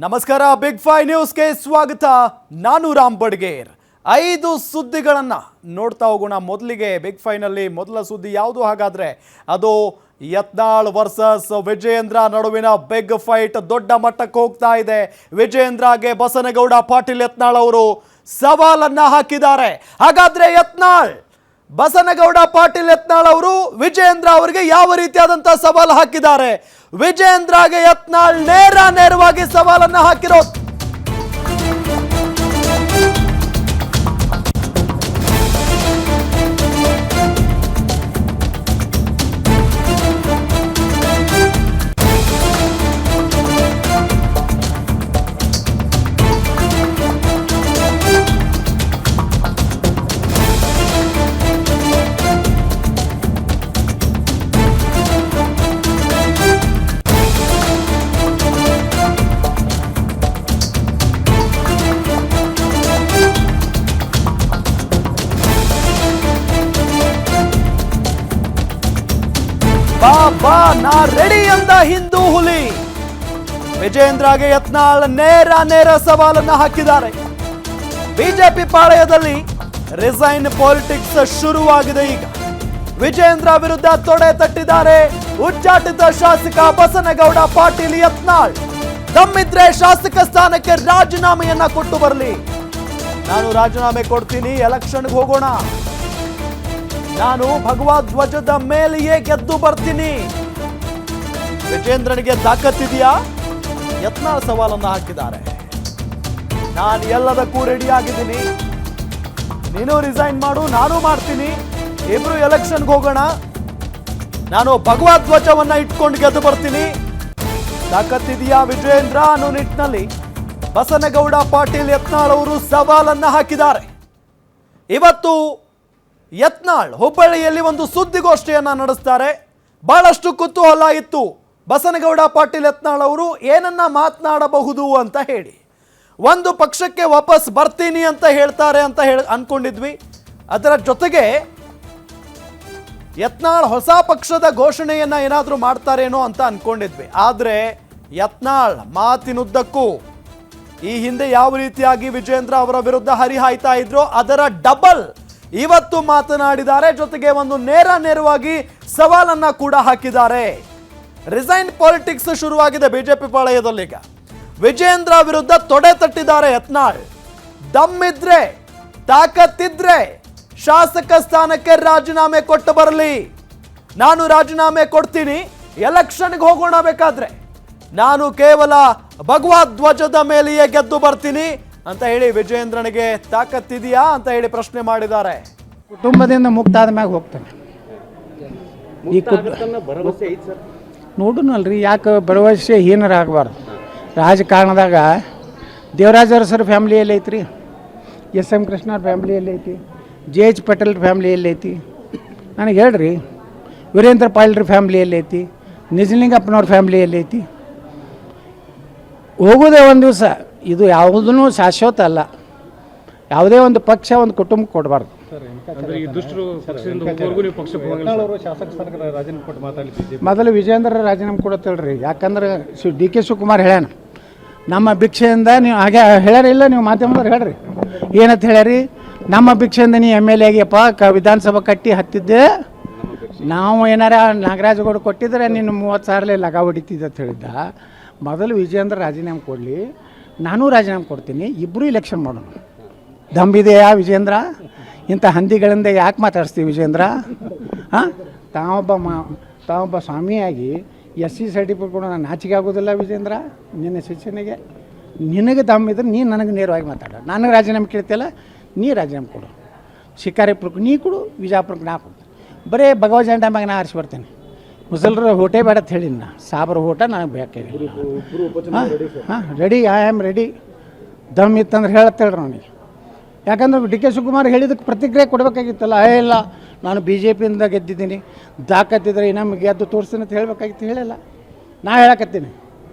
ನಮಸ್ಕಾರ big five ನ್ಯೂಸ್ಗೆ ಸ್ವಾಗತ. ನಾನು ರಾಮ್ ಬಡ್ಗೇರ್. 5 ಸುದ್ದಿಗಳನ್ನು ನೋಡ್ತಾ ಹೋಗೋಣ. ಮೊದಲಿಗೆ ಬಿಗ್ ಫೈನಲ್ಲಿ ಮೊದಲ ಸುದ್ದಿ ಯಾವುದು ಹಾಗಾದ್ರೆ ಅದು ಯತ್ನಾಳ್ ವರ್ಸಸ್ ವಿಜಯೇಂದ್ರ ನಡುವಿನ ಬಿಗ್ ಫೈಟ್ ದೊಡ್ಡ ಮಟ್ಟಕ್ಕೆ ಹೋಗ್ತಾ ಇದೆ. ವಿಜಯೇಂದ್ರಗೆ ಬಸನಗೌಡ ಪಾಟೀಲ್ ಯತ್ನಾಳ್ ಅವರು ಸವಾಲನ್ನ ಹಾಕಿದ್ದಾರೆ. ಹಾಗಾದ್ರೆ ಯತ್ನಾಳ್ ಬಸನಗೌಡ ಪಾಟೀಲ್ ಯತ್ನಾಳ್ ಅವರು ವಿಜಯೇಂದ್ರ ಅವರಿಗೆ ಯಾವ ರೀತಿಯಾದಂತಹ ಸವಾಲು ಹಾಕಿದ್ದಾರೆ? ವಿಜಯೇಂದ್ರಗೆ ಯತ್ನಾಳ್ ನೇರವಾಗಿ ಸವಾಲನ್ನ ಹಾಕಿರೋದು. ಬಾ ನಾ ರೆಡಿ ಅಂದ ಹಿಂದೂ ಹುಲಿ. ವಿಜಯೇಂದ್ರಗೆ ಯತ್ನಾಳ್ ನೇರ ಸವಾಲನ್ನ ಹಾಕಿದ್ದಾರೆ. ಬಿಜೆಪಿ ಪಾಳೆಯದಲ್ಲಿ ರಿಸೈನ್ ಪಾಲಿಟಿಕ್ಸ್ ಶುರುವಾಗಿದೆ. ಈಗ ವಿಜಯೇಂದ್ರ ವಿರುದ್ಧ ತೊಡೆ ತಟ್ಟಿದ್ದಾರೆ ಉಚ್ಚಾಟಿತ ಶಾಸಕ ಬಸನಗೌಡ ಪಾಟೀಲ್ ಯತ್ನಾಳ್. ದಮ್ಮಿದ್ರೆ ಶಾಸಕ ಸ್ಥಾನಕ್ಕೆ ರಾಜೀನಾಮೆಯನ್ನ ಕೊಟ್ಟು ಬರಲಿ. ನಾನು ರಾಜೀನಾಮೆ ಕೊಡ್ತೀನಿ, ಎಲೆಕ್ಷನ್ಗೆ ಹೋಗೋಣ, ನಾನು ಭಗವದ್ ಧ್ವಜದ ಮೇಲೆಯೇ ಗೆದ್ದು ಬರ್ತೀನಿ. ವಿಜೇಂದ್ರನಿಗೆ ತಾಕತ್ತಿದೆಯಾ? ಯತ್ನಾಳ್ ಸವಾಲನ್ನ ಹಾಕಿದ್ದಾರೆ. ನಾನು ಎಲ್ಲದಕ್ಕೂ ರೆಡಿ ಆಗಿದ್ದೀನಿ, ನೀನು ರಿಸೈನ್ ಮಾಡು, ನಾನು ಮಾಡ್ತೀನಿ, ಇಬ್ರು ಎಲೆಕ್ಷನ್ಗೆ ಹೋಗೋಣ, ನಾನು ಭಗವದ್ ಧ್ವಜವನ್ನ ಇಟ್ಕೊಂಡು ಗೆದ್ದು ಬರ್ತೀನಿ. ತಾಕತ್ತಿದೆಯಾ ವಿಜೇಂದ್ರ ಅನ್ನೋ ನಿಟ್ಟಿನಲ್ಲಿ ಬಸನಗೌಡ ಪಾಟೀಲ್ ಯತ್ನಾಳ್ ಅವರು ಸವಾಲನ್ನ ಹಾಕಿದ್ದಾರೆ. ಇವತ್ತು ಯತ್ನಾಳ್ ಹುಬ್ಬಳ್ಳಿಯಲ್ಲಿ ಒಂದು ಸುದ್ದಿಗೋಷ್ಠಿಯನ್ನ ನಡೆಸ್ತಾರೆ. ಬಹಳಷ್ಟು ಕುತೂಹಲ ಇತ್ತು ಬಸನಗೌಡ ಪಾಟೀಲ್ ಯತ್ನಾಳ್ ಅವರು ಏನನ್ನ ಮಾತನಾಡಬಹುದು ಅಂತ ಹೇಳಿ. ಒಂದು ಪಕ್ಷಕ್ಕೆ ವಾಪಸ್ ಬರ್ತೀನಿ ಅಂತ ಹೇಳ್ತಾರೆ ಅಂತ ಅನ್ಕೊಂಡಿದ್ವಿ. ಅದರ ಜೊತೆಗೆ ಯತ್ನಾಳ್ ಹೊಸ ಪಕ್ಷದ ಘೋಷಣೆಯನ್ನ ಏನಾದರೂ ಮಾಡ್ತಾರೇನೋ ಅಂತ ಅನ್ಕೊಂಡಿದ್ವಿ. ಆದ್ರೆ ಯತ್ನಾಳ್ ಮಾತಿನುದ್ದಕ್ಕೂ ಈ ಹಿಂದೆ ಯಾವ ರೀತಿಯಾಗಿ ವಿಜೇಂದ್ರ ಅವರ ವಿರುದ್ಧ ಹರಿಹಾಯ್ತಾ ಇದ್ರೋ ಅದರ ಡಬಲ್ ಇವತ್ತು ಮಾತನಾಡಿದ್ದಾರೆ. ಜೊತೆಗೆ ಒಂದು ನೇರವಾಗಿ ಸವಾಲನ್ನ ಕೂಡ ಹಾಕಿದ್ದಾರೆ. ರಿಸೈನ್ ಪಾಲಿಟಿಕ್ಸ್ ಶುರುವಾಗಿದೆ ಬಿಜೆಪಿ ಪಾಳೆಯದಲ್ಲಿ. ಈಗ ವಿಜೇಂದ್ರ ವಿರುದ್ಧ ತೊಡೆ ತಟ್ಟಿದ್ದಾರೆ ಯತ್ನಾಳ್. ದಮ್ಮಿದ್ರೆ ತಾಕತ್ತಿದ್ರೆ ಶಾಸಕ ಸ್ಥಾನಕ್ಕೆ ರಾಜೀನಾಮೆ ಕೊಟ್ಟು ಬರಲಿ, ನಾನು ರಾಜೀನಾಮೆ ಕೊಡ್ತೀನಿ, ಎಲೆಕ್ಷನ್ಗೆ ಹೋಗೋಣ, ಬೇಕಾದ್ರೆ ನಾನು ಕೇವಲ ಭಗವದ್ ಧ್ವಜದ ಮೇಲೆಯೇ ಗೆದ್ದು ಬರ್ತೀನಿ ಅಂತ ಹೇಳಿ ವಿಜಯೇಂದ್ರನಿಗೆ ತಾಕತ್ತಿದೆಯಾ ಅಂತ ಹೇಳಿ ಪ್ರಶ್ನೆ ಮಾಡಿದ್ದಾರೆ. ಕುಟುಂಬದಿಂದ ಮುಕ್ತ ಆದ ಮ್ಯಾಗ ಹೋಗ್ತಾನೆ. ಈ ನೋಡುನಲ್ರಿ, ಯಾಕೆ ಭರವಸೆ ಹೀನರಾಗಬಾರ್ದು. ರಾಜಕಾರಣದಾಗ ದೇವರಾಜ ಅರಸರ ಫ್ಯಾಮ್ಲಿಯಲ್ಲಿ ಐತ್ರಿ, SM ಕೃಷ್ಣವ್ರ ಫ್ಯಾಮ್ಲಿಯಲ್ಲಿ ಐತಿ, JH ಪಟೇಲ್ ಫ್ಯಾಮ್ಲಿಯಲ್ಲಿ ಐತಿ, ನನಗೆ ಹೇಳ್ರಿ ವೀರೇಂದ್ರ ಪಾಟೀಲ್ರ ಫ್ಯಾಮ್ಲಿಯಲ್ಲಿ ಐತಿ, ನಿಜಲಿಂಗಪ್ಪನವ್ರ ಫ್ಯಾಮ್ಲಿಯಲ್ಲಿ ಐತಿ. ಹೋಗೋದೇ ಒಂದು ದಿವಸ, ಇದು ಯಾವುದೂ ಶಾಶ್ವತ ಅಲ್ಲ. ಯಾವುದೇ ಒಂದು ಪಕ್ಷ ಒಂದು ಕುಟುಂಬಕ್ಕೆ ಕೊಡಬಾರ್ದು. ಮೊದಲು ವಿಜಯೇಂದ್ರ ರಾಜೀನಾಮೆ ಕೊಡುತ್ತೇಳ್ರಿ. ಯಾಕಂದ್ರೆ DK ಶಿವಕುಮಾರ್ ಹೇಳ್ಯಾನ, ನಮ್ಮ ಭಿಕ್ಷೆಯಿಂದ ನೀವು ಹಾಗೆ ಹೇಳ್ಯಾರಿಲ್ಲ, ನೀವು ಮಾಧ್ಯಮದವ್ರು ಹೇಳ್ರಿ ಏನಂತ ಹೇಳ್ಯಾರಿ, ನಮ್ಮ ಭಿಕ್ಷೆಯಿಂದ ನೀವು MLA ಆಗಿಯಪ್ಪ, ವಿಧಾನಸಭಾ ಕಟ್ಟಿ ಹತ್ತಿದ್ದೆ, ನಾವು ಏನಾರ ನಾಗರಾಜಗೌಡ ಕೊಟ್ಟಿದ್ರೆ ನೀನು 30,000 ಲಗ ಹೊಡಿತಿದ್ದೆ ಅಂತ ಹೇಳಿದ್ದ. ಮೊದಲು ವಿಜಯೇಂದ್ರ ರಾಜೀನಾಮೆ ಕೊಡಲಿ, ನಾನು ರಾಜೀನಾಮೆ ಕೊಡ್ತೀನಿ, ಇಬ್ಬರು ಎಲೆಕ್ಷನ್ ಮಾಡೋಣ. ದಮ್ಬಿದೆಯಾ ವಿಜೇಂದ್ರ? ಇಂಥ ಹಂದಿಗಳಿಂದ ಯಾಕೆ ಮಾತಾಡಿಸ್ತೀವಿ ವಿಜೇಂದ್ರ? ಹಾಂ, ತಾವೊಬ್ಬ ಸ್ವಾಮಿಯಾಗಿ SC ಸರ್ಟಿಫಿಕೇಟ್ ಕೊಡೋ ನಾನು ನಾಚಿಕೆ ಆಗೋದಿಲ್ಲ ವಿಜೇಂದ್ರ. ನಿನ್ನ ಶಿಕ್ಷಣಿಗೆ ನಿನಗೆ ದಮ್ಮಿದ್ರೆ ನೀನು ನನಗೆ ನೇರವಾಗಿ ಮಾತಾಡ. ನನಗೆ ರಾಜೀನಾಮೆ ಕೇಳ್ತಿಯಲ್ಲ, ನೀ ರಾಜೀನಾಮೆ ಕೊಡು. ಶಿಕಾರಿಪುರಕ್ಕೆ ನೀ ಕೊಡು, ವಿಜಾಪುರಕ್ಕೆ ನಾ ಕೊಡು. ಬರೀ ಭಗವ ಜಂಡ ಮ್ಯಾಗ ನಾ ಆರಿಸ್ಬರ್ತೇನೆ. ಮುಸಲ್ರ ಹೋಟೆ ಬೇಡ ಅಂತ ಹೇಳಿನ, ಸಾಬ್ರ ಹೋಟ ನನಗೆ ಬೇಕಾಗಿ. ಹಾಂ, ರೆಡಿ, ಐ ಆಮ್ ರೆಡಿ. ದಮ್ ಇತ್ತಂದ್ರೆ ಹೇಳತ್ತೇಳ್ರಿ ಅವನಿಗೆ. ಯಾಕಂದ್ರೆ DK ಶಿವಕುಮಾರ್ ಹೇಳಿದಕ್ಕೆ ಪ್ರತಿಕ್ರಿಯೆ ಕೊಡಬೇಕಾಗಿತ್ತಲ್ಲ. ಇಲ್ಲ ನಾನು BJPಯಿಂದ ಗೆದ್ದಿದ್ದೀನಿ, ತಾಕತ್ತಿದ್ರೆ ನಮಗೆ ಗೆದ್ದು ತೋರಿಸ್ತೀನಿ ಅಂತ ಹೇಳಬೇಕಾಗಿತ್ತು, ಹೇಳಿಲ್ಲ. ನಾ ಹೇಳಕತ್ತೀನಿ,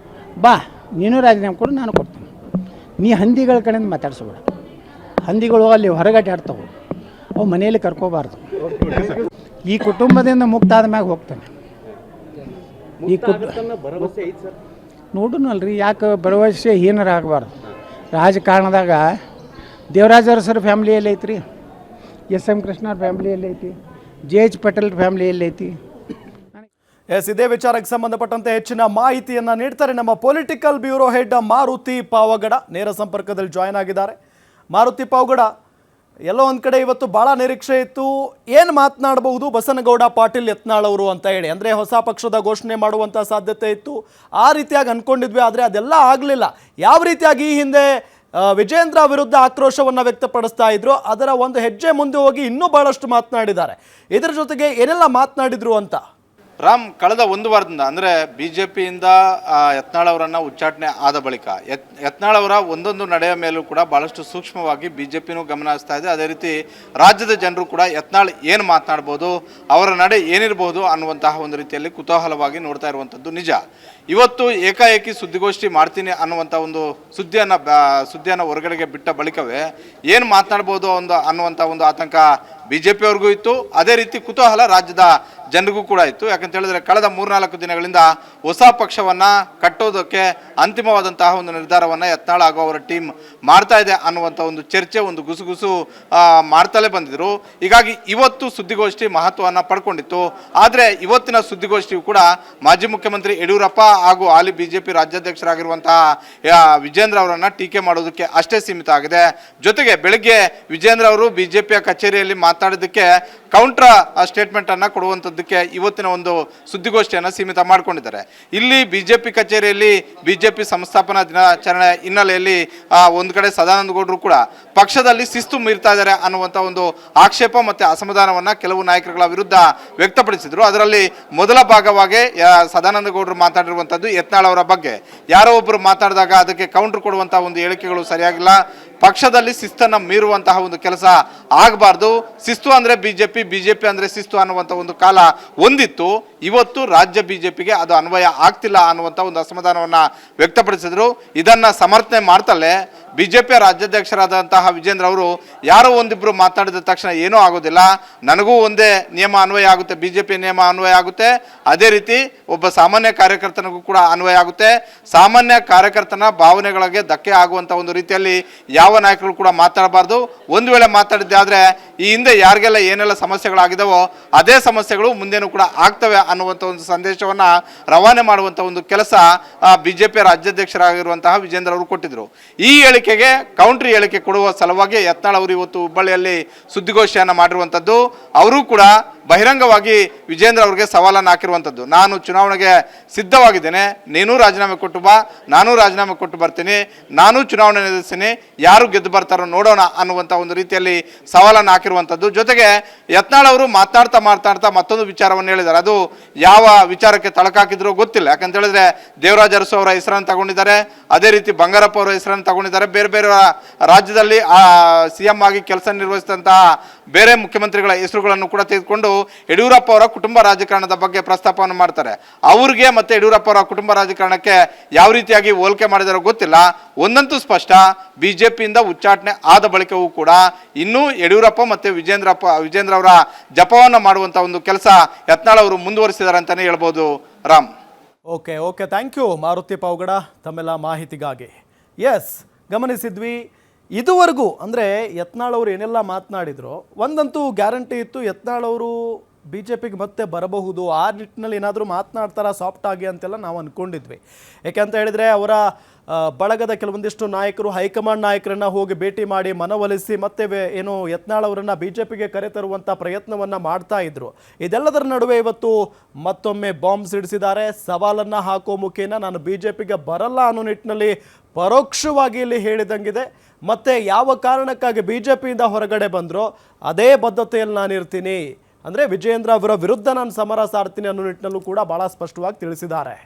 ಬಾ ನೀನು ರಾಜೀನಾಮೆ ಕೊಡು, ನಾನು ಕೊಡ್ತೀನಿ. ನೀ ಹಂದಿಗಳ ಕಡೆಯಿಂದ ಮಾತಾಡ್ಸಬೇಡ. ಹಂದಿಗಳು ಅಲ್ಲಿ ಹೊರಗಡೆ ಆಡ್ತಾವೆ, ಅವು ಮನೆಯಲ್ಲಿ ಕರ್ಕೋಬಾರ್ದು. ಈ ಕುಟುಂಬದಿಂದ ಮುಕ್ತ ಆದ ಮ್ಯಾಗ ಹೋಗ್ತಾನೆ. ಈ ಭರವಸೆ ಐತೆ ಸರ್. ನೋಡುನಲ್ರಿ ಯಾಕೆ ಭರವಸೆ ಹೀನರ ಆಗಬಾರ್ದು. ರಾಜಕಾರಣದಾಗ ದೇವರಾಜ ಅರಸರ ಫ್ಯಾಮ್ಲಿ ಎಲ್ಲಿ ಐತ್ರಿ, ಎಸ್.ಎಂ. ಕೃಷ್ಣವ್ರ ಫ್ಯಾಮ್ಲಿ ಎಲ್ಲಿ ಐತಿ, ಜೆ.ಎಚ್. ಪಟೇಲ್ ಫ್ಯಾಮ್ಲಿ ಎಲ್ಲಿ ಐತಿ? ಎಸ್, ಇದೇ ವಿಚಾರಕ್ಕೆ ಸಂಬಂಧಪಟ್ಟಂತೆ ಹೆಚ್ಚಿನ ಮಾಹಿತಿಯನ್ನು ನೀಡ್ತಾರೆ ನಮ್ಮ political bureau head Maruti Pavagada. ನೇರ ಸಂಪರ್ಕದಲ್ಲಿ ಜಾಯ್ನ್ ಆಗಿದ್ದಾರೆ. ಮಾರುತಿ ಪಾವಗಡ, ಎಲ್ಲೋ ಒಂದು ಕಡೆ ಇವತ್ತು ಭಾಳ ನಿರೀಕ್ಷೆ ಇತ್ತು, ಏನು ಮಾತನಾಡಬಹುದು ಬಸನಗೌಡ ಪಾಟೀಲ್ ಯತ್ನಾಳ್ ಅವರು ಅಂತ ಹೇಳಿ, ಅಂದರೆ ಹೊಸ ಪಕ್ಷದ ಘೋಷಣೆ ಮಾಡುವಂಥ ಸಾಧ್ಯತೆ ಇತ್ತು, ಆ ರೀತಿಯಾಗಿ ಅಂದ್ಕೊಂಡಿದ್ವಿ. ಆದರೆ ಅದೆಲ್ಲ ಆಗಲಿಲ್ಲ. ಯಾವ ರೀತಿಯಾಗಿ ಈ ಹಿಂದೆ ವಿಜೇಂದ್ರ ವಿರುದ್ಧ ಆಕ್ರೋಶವನ್ನು ವ್ಯಕ್ತಪಡಿಸ್ತಾ ಇದ್ರು, ಅದರ ಒಂದು ಹೆಜ್ಜೆ ಮುಂದೆ ಹೋಗಿ ಇನ್ನೂ ಭಾಳಷ್ಟು ಮಾತನಾಡಿದ್ದಾರೆ. ಇದರ ಜೊತೆಗೆ ಏನೆಲ್ಲ ಮಾತನಾಡಿದ್ರು ಅಂತ ರಾಮ್, ಕಳೆದ ಒಂದು ವಾರದಿಂದ ಅಂದರೆ ಬಿಜೆಪಿಯಿಂದ ಯತ್ನಾಳ್ ಅವರನ್ನು ಉಚ್ಚಾಟನೆ ಆದ ಬಳಿಕ ಯತ್ನಾಳ್ ಅವರ ಒಂದೊಂದು ನಡೆಯ ಮೇಲೂ ಕೂಡ ಭಾಳಷ್ಟು ಸೂಕ್ಷ್ಮವಾಗಿ ಬಿಜೆಪಿನೂ ಗಮನ ಹರಿಸ್ತಾ ಇದೆ. ಅದೇ ರೀತಿ ರಾಜ್ಯದ ಜನರು ಕೂಡ ಯತ್ನಾಳ್ ಏನು ಮಾತನಾಡ್ಬೋದು, ಅವರ ನಡೆ ಏನಿರಬಹುದು ಅನ್ನುವಂತಹ ಒಂದು ರೀತಿಯಲ್ಲಿ ಕುತೂಹಲವಾಗಿ ನೋಡ್ತಾ ಇರುವಂಥದ್ದು ನಿಜ. ಇವತ್ತು ಏಕಾಏಕಿ ಸುದ್ದಿಗೋಷ್ಠಿ ಮಾಡ್ತೀನಿ ಅನ್ನುವಂಥ ಒಂದು ಸುದ್ದಿಯನ್ನು ಹೊರಗಡೆಗೆ ಬಿಟ್ಟ ಬಳಿಕವೇ ಏನು ಮಾತನಾಡ್ಬೋದು ಅನ್ನುವಂಥ ಒಂದು ಆತಂಕ ಬಿಜೆಪಿಯವ್ರಿಗೂ ಇತ್ತು. ಅದೇ ರೀತಿ ಕುತೂಹಲ ರಾಜ್ಯದ ಜನರಿಗೂ ಕೂಡ ಇತ್ತು. ಯಾಕಂತ ಹೇಳಿದ್ರೆ ಕಳೆದ 3-4 ದಿನಗಳಿಂದ ಹೊಸ ಪಕ್ಷವನ್ನು ಕಟ್ಟೋದಕ್ಕೆ ಅಂತಿಮವಾದಂತಹ ಒಂದು ನಿರ್ಧಾರವನ್ನು ಯತ್ನಾಳ್ ಹಾಗೂ ಅವರ ಟೀಮ್ ಮಾಡ್ತಾ ಇದೆ ಅನ್ನುವಂಥ ಒಂದು ಚರ್ಚೆ, ಒಂದು ಗುಸುಗುಸು ಮಾಡ್ತಲೇ ಬಂದಿದ್ರು. ಹೀಗಾಗಿ ಇವತ್ತು ಸುದ್ದಿಗೋಷ್ಠಿ ಮಹತ್ವವನ್ನು ಪಡ್ಕೊಂಡಿತ್ತು. ಆದರೆ ಇವತ್ತಿನ ಸುದ್ದಿಗೋಷ್ಠಿಯು ಕೂಡ ಮಾಜಿ ಮುಖ್ಯಮಂತ್ರಿ ಯಡಿಯೂರಪ್ಪ ಹಾಗೂ ಹಾಲಿ ಬಿಜೆಪಿ ರಾಜ್ಯಾಧ್ಯಕ್ಷರಾಗಿರುವಂತಹ ವಿಜೇಂದ್ರ ಅವರನ್ನು ಟೀಕೆ ಮಾಡೋದಕ್ಕೆ ಅಷ್ಟೇ ಸೀಮಿತ ಆಗಿದೆ. ಜೊತೆಗೆ ಬೆಳಗ್ಗೆ ವಿಜೇಂದ್ರ ಅವರು ಬಿಜೆಪಿಯ ಕಚೇರಿಯಲ್ಲಿ ಮಾತಾಡೋದಕ್ಕೆ ಕೌಂಟ್ರಾ ಸ್ಟೇಟ್ಮೆಂಟ್ ಅನ್ನು ಕೊಡುವಂಥದ್ದಕ್ಕೆ ಇವತ್ತಿನ ಒಂದು ಸುದ್ದಿಗೋಷ್ಠಿಯನ್ನು ಸೀಮಿತ ಮಾಡಿಕೊಂಡಿದ್ದಾರೆ. ಇಲ್ಲಿ ಬಿಜೆಪಿ ಕಚೇರಿಯಲ್ಲಿ ಬಿಜೆಪಿ ಸಂಸ್ಥಾಪನಾ ದಿನಾಚರಣೆ ಹಿನ್ನೆಲೆಯಲ್ಲಿ ಒಂದು ಕಡೆ ಸದಾನಂದ ಗೌಡರು ಕೂಡ ಪಕ್ಷದಲ್ಲಿ ಶಿಸ್ತು ಮೀರ್ತಾ ಇದ್ದಾರೆ ಅನ್ನುವಂಥ ಒಂದು ಆಕ್ಷೇಪ ಮತ್ತು ಅಸಮಾಧಾನವನ್ನು ಕೆಲವು ನಾಯಕರುಗಳ ವಿರುದ್ಧ ವ್ಯಕ್ತಪಡಿಸಿದರು. ಅದರಲ್ಲಿ ಮೊದಲ ಭಾಗವಾಗಿ ಸದಾನಂದ ಗೌಡರು ಮಾತಾಡಿರುವಂಥದ್ದು ಯತ್ನಾಳ್ ಅವರ ಬಗ್ಗೆ. ಯಾರೋ ಒಬ್ಬರು ಮಾತಾಡಿದಾಗ ಅದಕ್ಕೆ ಕೌಂಟರ್ ಕೊಡುವಂಥ ಒಂದು ಹೇಳಿಕೆಗಳು ಸರಿಯಾಗಿಲ್ಲ. ಪಕ್ಷದಲ್ಲಿ ಶಿಸ್ತನ್ನು ಮೀರುವಂತಹ ಒಂದು ಕೆಲಸ ಆಗಬಾರ್ದು. ಶಿಸ್ತು ಅಂದರೆ ಬಿಜೆಪಿ ಅಂದರೆ ಶಿಸ್ತು ಅನ್ನುವಂಥ ಒಂದು ಕಾಲ ಒಂದಿತ್ತು. ಇವತ್ತು ರಾಜ್ಯ ಬಿಜೆಪಿಗೆ ಅದು ಅನ್ವಯ ಆಗ್ತಿಲ್ಲ ಅನ್ನುವಂಥ ಒಂದು ಅಸಮಾಧಾನವನ್ನು ವ್ಯಕ್ತಪಡಿಸಿದರು. ಇದನ್ನು ಸಮರ್ಥನೆ ಮಾಡ್ತಲೇ ಬಿಜೆಪಿಯ ರಾಜ್ಯಾಧ್ಯಕ್ಷರಾದಂತಹ ವಿಜೇಂದ್ರ ಅವರು ಯಾರೋ ಒಂದಿಬ್ಬರು ಮಾತನಾಡಿದ ತಕ್ಷಣ ಏನೂ ಆಗೋದಿಲ್ಲ, ನನಗೂ ಒಂದೇ ನಿಯಮ ಅನ್ವಯ ಆಗುತ್ತೆ, ಬಿಜೆಪಿ ನಿಯಮ ಅನ್ವಯ ಆಗುತ್ತೆ, ಅದೇ ರೀತಿ ಒಬ್ಬ ಸಾಮಾನ್ಯ ಕಾರ್ಯಕರ್ತನಿಗೂ ಕೂಡ ಅನ್ವಯ ಆಗುತ್ತೆ. ಸಾಮಾನ್ಯ ಕಾರ್ಯಕರ್ತನ ಭಾವನೆಗಳಿಗೆ ಧಕ್ಕೆ ಆಗುವಂಥ ಒಂದು ರೀತಿಯಲ್ಲಿ ಯಾವ ನಾಯಕರು ಕೂಡ ಮಾತಾಡಬಾರ್ದು. ಒಂದು ವೇಳೆ ಮಾತಾಡಿದ್ದೆ ಆದರೆ ಈ ಹಿಂದೆ ಯಾರಿಗೆಲ್ಲ ಏನೆಲ್ಲ ಸಮಸ್ಯೆಗಳಾಗಿದ್ದಾವೋ ಅದೇ ಸಮಸ್ಯೆಗಳು ಮುಂದೇನೂ ಕೂಡ ಆಗ್ತವೆ ಅನ್ನುವಂಥ ಒಂದು ಸಂದೇಶವನ್ನು ರವಾನೆ ಮಾಡುವಂಥ ಒಂದು ಕೆಲಸ ಬಿಜೆಪಿ ರಾಜ್ಯಾಧ್ಯಕ್ಷರಾಗಿರುವಂತಹ ವಿಜೇಂದ್ರ ಅವರು ಕೊಟ್ಟಿದ್ದರು. ಈ ಹೇಳಿಕೆಗೆ ಕೌಂಟ್ರಿ ಹೇಳಿಕೆ ಕೊಡುವ ಸಲುವಾಗಿ ಯತ್ನಾಳ್ ಅವರು ಇವತ್ತು ಹುಬ್ಬಳ್ಳಿಯಲ್ಲಿ ಸುದ್ದಿಗೋಷ್ಠಿಯನ್ನು ಮಾಡಿರುವಂಥದ್ದು. ಅವರು ಕೂಡ ಬಹಿರಂಗವಾಗಿ ವಿಜೇಂದ್ರ ಅವರಿಗೆ ಸವಾಲನ್ನು ಹಾಕಿರುವಂಥದ್ದು. ನಾನು ಚುನಾವಣೆಗೆ ಸಿದ್ಧವಾಗಿದ್ದೇನೆ, ನೀನು ರಾಜೀನಾಮೆ ಕೊಟ್ಟು ಬಾ, ನಾನು ರಾಜೀನಾಮೆ ಕೊಟ್ಟು ಬರ್ತೀನಿ, ನಾನು ಚುನಾವಣೆ ಎದುರಿಸ್ತೀನಿ, ಯಾರು ಗೆದ್ದು ಬರ್ತಾರೋ ನೋಡೋಣ ಅನ್ನುವಂಥ ಒಂದು ರೀತಿಯಲ್ಲಿ ಸವಾಲನ್ನು ಹಾಕಿರುವಂಥದ್ದು. ಜೊತೆಗೆ ಯತ್ನಾಳ್ ಅವರು ಮಾತನಾಡ್ತಾ ಮತ್ತೊಂದು ವಿಚಾರವನ್ನು ಹೇಳಿದ್ದಾರೆ. ಅದು ಯಾವ ವಿಚಾರಕ್ಕೆ ತಳಕಾಕಿದ್ರೋ ಗೊತ್ತಿಲ್ಲ. ಯಾಕಂತ ಹೇಳಿದ್ರೆ ದೇವರಾಜ ಅರಸು ಅವರ ಹೆಸರನ್ನು ತಗೊಂಡಿದ್ದಾರೆ, ಅದೇ ರೀತಿ ಬಂಗಾರಪ್ಪ ಅವರ ಹೆಸರನ್ನು ತಗೊಂಡಿದ್ದಾರೆ. ಬೇರೆ ಬೇರೆ ರಾಜ್ಯದಲ್ಲಿ CM ಆಗಿ ಕೆಲಸ ನಿರ್ವಹಿಸಿದಂತಹ ಬೇರೆ ಮುಖ್ಯಮಂತ್ರಿಗಳ ಹೆಸರುಗಳನ್ನು ಕೂಡ ತೆಗೆದುಕೊಂಡು ಯಡಿಯೂರಪ್ಪ ಅವರ ಕುಟುಂಬ ರಾಜಕಾರಣದ ಬಗ್ಗೆ ಪ್ರಸ್ತಾಪವನ್ನು ಮಾಡ್ತಾರೆ. ಅವ್ರಿಗೆ ಮತ್ತೆ ಯಡಿಯೂರಪ್ಪ ಅವರ ಕುಟುಂಬ ರಾಜಕಾರಣಕ್ಕೆ ಯಾವ ರೀತಿಯಾಗಿ ಹೋಲಿಕೆ ಮಾಡಿದಾರೋ ಗೊತ್ತಿಲ್ಲ. ಒಂದಂತೂ ಸ್ಪಷ್ಟ, ಬಿಜೆಪಿಯಿಂದ ಉಚ್ಚಾಟನೆ ಆದ ಬಳಿಕವೂ ಕೂಡ ಇನ್ನೂ ಯಡಿಯೂರಪ್ಪ ಮತ್ತು ವಿಜೇಂದ್ರ ಅವರ ಜಪವನ್ನು ಮಾಡುವಂಥ ಒಂದು ಕೆಲಸ ಯತ್ನಾಳ್ ಅವರು ಮುಂದುವರಿಸಿದ್ದಾರೆ ಅಂತಲೇ ಹೇಳ್ಬೋದು. Ram, okay, thank you Maruti Pavagada ತಮ್ಮೆಲ್ಲ ಮಾಹಿತಿಗಾಗಿ. ಎಸ್, ಗಮನಿಸಿದ್ವಿ ಇದುವರೆಗೂ. ಅಂದರೆ ಯತ್ನಾಳ್ ಅವರು ಏನೆಲ್ಲ ಮಾತನಾಡಿದ್ರು, ಒಂದಂತೂ ಗ್ಯಾರಂಟಿ ಇತ್ತು, ಯತ್ನಾಳ್ ಅವರು BJPಗೆ ಮತ್ತೆ ಬರಬಹುದು, ಆ ನಿಟ್ಟಿನಲ್ಲಿ ಏನಾದರೂ ಮಾತನಾಡ್ತಾರ ಸಾಫ್ಟ್ ಆಗಿ ಅಂತೆಲ್ಲ ನಾವು ಅಂದ್ಕೊಂಡಿದ್ವಿ. ಯಾಕೆಂತ ಹೇಳಿದರೆ ಅವರ ಬಳಗದ ಕೆಲವೊಂದಿಷ್ಟು ನಾಯಕರು ಹೈಕಮಾಂಡ್ ನಾಯಕರನ್ನು ಹೋಗಿ ಭೇಟಿ ಮಾಡಿ ಮನವೊಲಿಸಿ ಮತ್ತೆ ಏನು ಯತ್ನಾಳ್ ಅವರನ್ನು BJPಗೆ ಕರೆತರುವಂಥ ಪ್ರಯತ್ನವನ್ನು ಮಾಡ್ತಾ ಇದ್ರು. ಇದೆಲ್ಲದರ ನಡುವೆ ಇವತ್ತು ಮತ್ತೊಮ್ಮೆ ಬಾಂಬ್ ಸಿಡಿಸಿದ್ದಾರೆ. ಸವಾಲನ್ನು ಹಾಕೋ ಮುಖೇನ ನಾನು BJPಗೆ ಬರಲ್ಲ ಅನ್ನೋ ನಿಟ್ಟಿನಲ್ಲಿ ಪರೋಕ್ಷವಾಗಿ ಇಲ್ಲಿ ಹೇಳಿದಂಗಿದೆ. ಮತ್ತು ಯಾವ ಕಾರಣಕ್ಕಾಗಿ BJPಯಿಂದ ಹೊರಗಡೆ ಬಂದರೋ ಅದೇ ಬದ್ಧತೆಯಲ್ಲಿ ನಾನಿರ್ತೀನಿ, ಅಂದರೆ ವಿಜೇಂದ್ರ ಅವರ ವಿರುದ್ಧ ನಾನು ಸಮರ ಸಾರ್ತೀನಿ ಅನ್ನೋ ನಿಟ್ಟಿನಲ್ಲೂ ಕೂಡ ಭಾಳ ಸ್ಪಷ್ಟವಾಗಿ ತಿಳಿಸಿದ್ದಾರೆ.